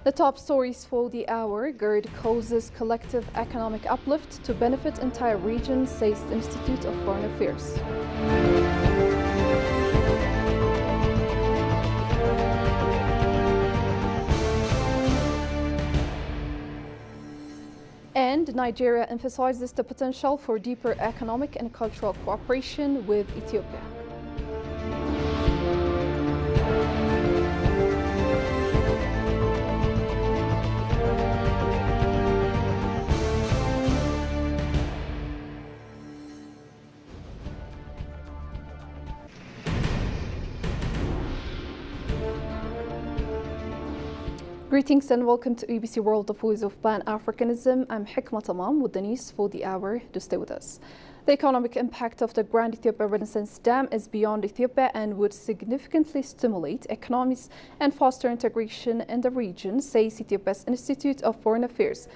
The top stories for the hour: GERD causes collective economic uplift to benefit entire region, says the Institute of Foreign Affairs. And Nigeria emphasizes the potential for deeper economic and cultural cooperation with Ethiopia. Greetings and welcome to ABC World, the Voice of Pan-Africanism. I'm Hikma Tamam with the news for the hour. Do stay with us. The economic impact of the Grand Ethiopia Renaissance Dam is beyond Ethiopia and would significantly stimulate economies and foster integration in the region, says Ethiopia's Institute of Foreign Affairs.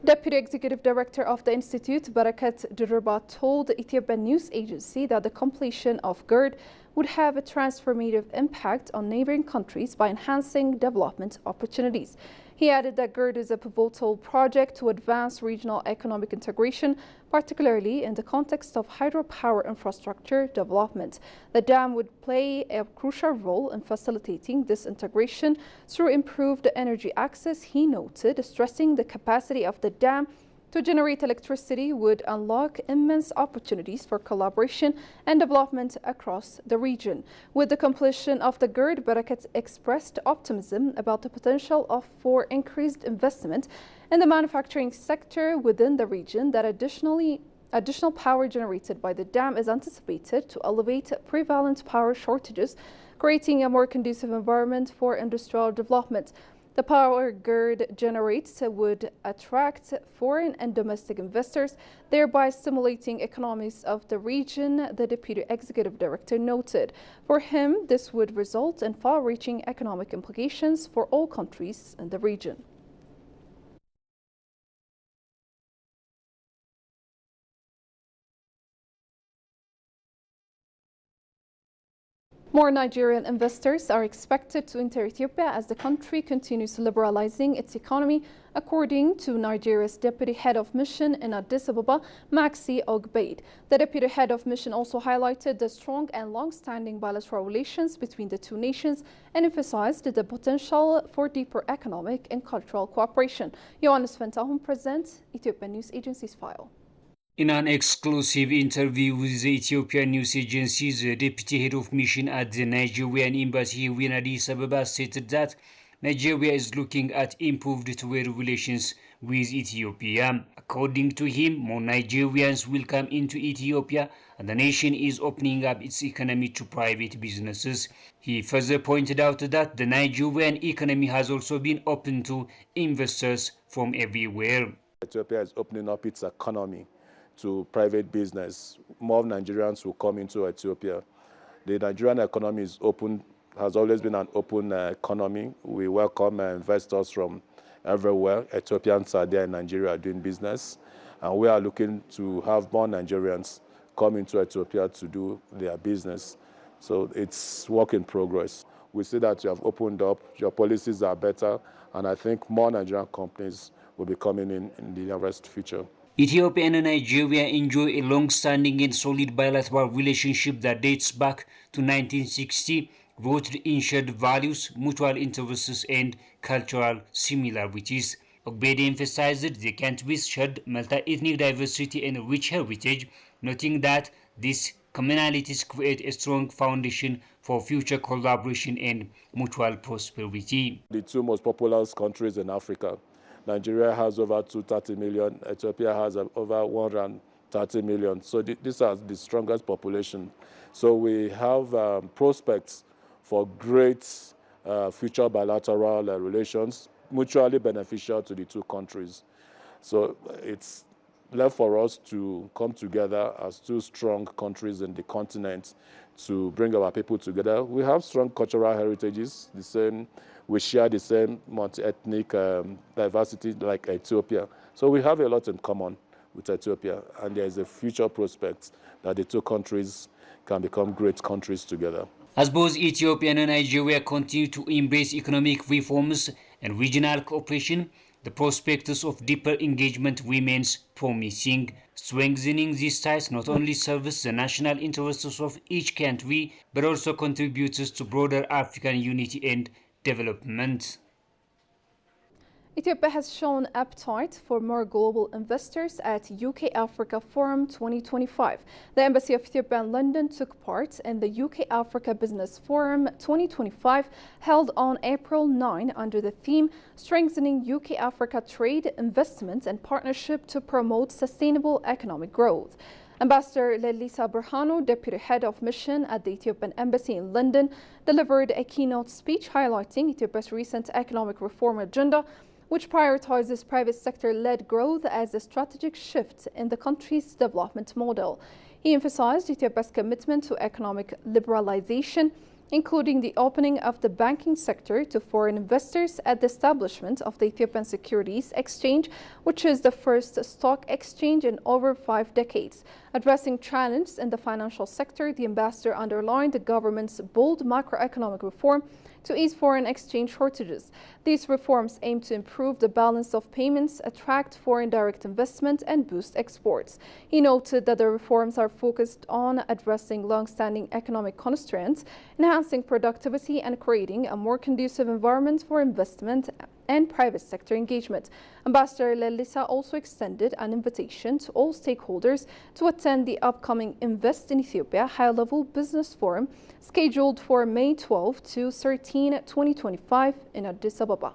Deputy Executive Director of the Institute, Barakat Dirba, told the Ethiopian news agency that the completion of GERD would have a transformative impact on neighboring countries by enhancing development opportunities. He added that GERD is a pivotal project to advance regional economic integration, particularly in the context of hydropower infrastructure development. The dam would play a crucial role in facilitating this integration through improved energy access, he noted, stressing the capacity of the dam to generate electricity would unlock immense opportunities for collaboration and development across the region. With the completion of the GERD, Barakat expressed optimism about the potential for increased investment in the manufacturing sector within the region. That additional power generated by the dam is anticipated to alleviate prevalent power shortages, creating a more conducive environment for industrial development. The power GERD generates would attract foreign and domestic investors, thereby stimulating economies of the region, the Deputy Executive Director noted. For him, this would result in far-reaching economic implications for all countries in the region. More Nigerian investors are expected to enter Ethiopia as the country continues liberalizing its economy, according to Nigeria's Deputy Head of Mission in Addis Ababa, Maxi Ogbeid. The Deputy Head of Mission also highlighted the strong and long-standing bilateral relations between the two nations and emphasized the potential for deeper economic and cultural cooperation. Johannes Fentahun presents Ethiopian News Agency's file. In an exclusive interview with the Ethiopian news agency, the deputy head of mission at the Nigerian embassy in Addis Ababa stated that Nigeria is looking at improved trade relations with Ethiopia. According to him, more Nigerians will come into Ethiopia and the nation is opening up its economy to private businesses. He further pointed out that the Nigerian economy has also been open to investors from everywhere. Ethiopia is opening up its economy to private business. More Nigerians will come into Ethiopia. The Nigerian economy is open, has always been an open economy. We welcome investors from everywhere. Ethiopians are there in Nigeria doing business, and we are looking to have more Nigerians come into Ethiopia to do their business. So it's work in progress. We see that you have opened up, your policies are better, and I think more Nigerian companies will be coming in the nearest future. Ethiopia and Nigeria enjoy a long-standing and solid bilateral relationship that dates back to 1960, rooted in shared values, mutual interests, and cultural similarities. Ogbeide emphasized the countries' shared multi-ethnic diversity and rich heritage, noting that these commonalities create a strong foundation for future collaboration and mutual prosperity. The two most populous countries in Africa, Nigeria has over 230 million, Ethiopia has over 130 million. So these are the strongest population. So we have prospects for great future bilateral relations, mutually beneficial to the two countries. So it's left for us to come together as two strong countries in the continent to bring our people together. We have strong cultural heritages, the same. We share the same multi-ethnic diversity like Ethiopia. So we have a lot in common with Ethiopia, and there is a future prospect that the two countries can become great countries together. As both Ethiopia and Nigeria continue to embrace economic reforms and regional cooperation, the prospects of deeper engagement remains promising. Strengthening these ties not only serves the national interests of each country, but also contributes to broader African unity and development. Ethiopia has shown appetite for more global investors at UK-Africa Forum 2025. The Embassy of Ethiopia in London took part in the UK-Africa Business Forum 2025 held on April 9 under the theme Strengthening UK-Africa Trade, Investment and Partnership to Promote Sustainable Economic Growth. Ambassador Lelisa Berhanu, Deputy Head of Mission at the Ethiopian Embassy in London, delivered a keynote speech highlighting Ethiopia's recent economic reform agenda, which prioritizes private sector-led growth as a strategic shift in the country's development model. He emphasized Ethiopia's commitment to economic liberalization, including the opening of the banking sector to foreign investors at the establishment of the Ethiopian Securities Exchange, which is the first stock exchange in over 5 decades. Addressing challenges in the financial sector, the ambassador underlined the government's bold macroeconomic reform to ease foreign exchange shortages. These reforms aim to improve the balance of payments, attract foreign direct investment, and boost exports. He noted that the reforms are focused on addressing long-standing economic constraints, enhancing productivity, and creating a more conducive environment for investment and private sector engagement. Ambassador Lelisa also extended an invitation to all stakeholders to attend the upcoming Invest in Ethiopia High-Level Business Forum scheduled for May 12 to 13, 2025 in Addis Ababa.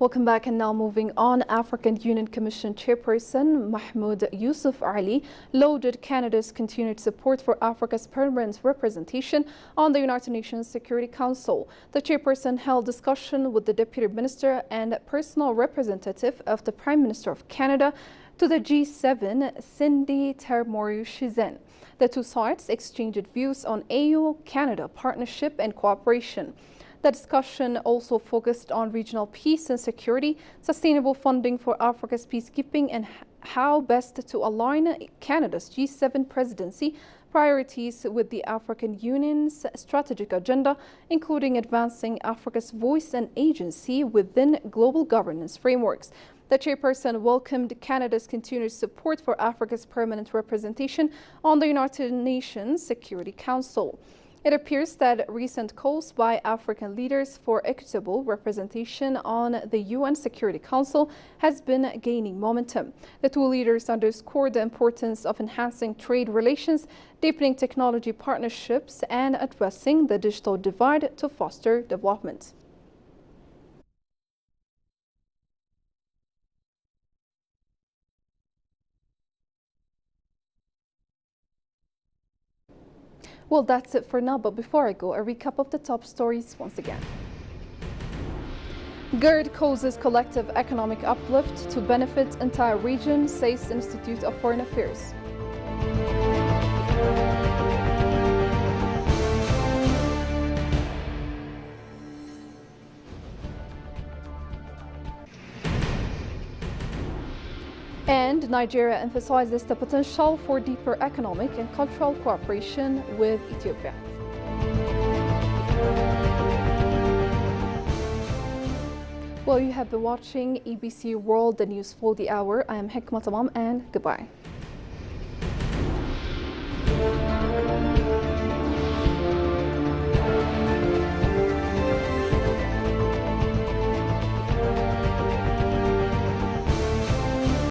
Welcome back, and now moving on. African Union Commission Chairperson Mahmoud Yusuf Ali lauded Canada's continued support for Africa's permanent representation on the United Nations Security Council. The chairperson held discussion with the Deputy Minister and personal representative of the Prime Minister of Canada to the G7, Cindy Termoru-Shizen. The two sides exchanged views on AU-Canada partnership and cooperation. The discussion also focused on regional peace and security, sustainable funding for Africa's peacekeeping, and how best to align Canada's G7 presidency priorities with the African Union's strategic agenda, including advancing Africa's voice and agency within global governance frameworks. The chairperson welcomed Canada's continued support for Africa's permanent representation on the United Nations Security Council. It appears that recent calls by African leaders for equitable representation on the UN Security Council has been gaining momentum. The two leaders underscored the importance of enhancing trade relations, deepening technology partnerships, and addressing the digital divide to foster development. Well, that's it for now, but before I go, a recap of the top stories once again. GERD causes collective economic uplift to benefit entire region, says Institute of Foreign Affairs. And Nigeria emphasizes the potential for deeper economic and cultural cooperation with Ethiopia. Well, you have been watching EBC World, the news for the hour. I am Hikmat Tamam, and goodbye.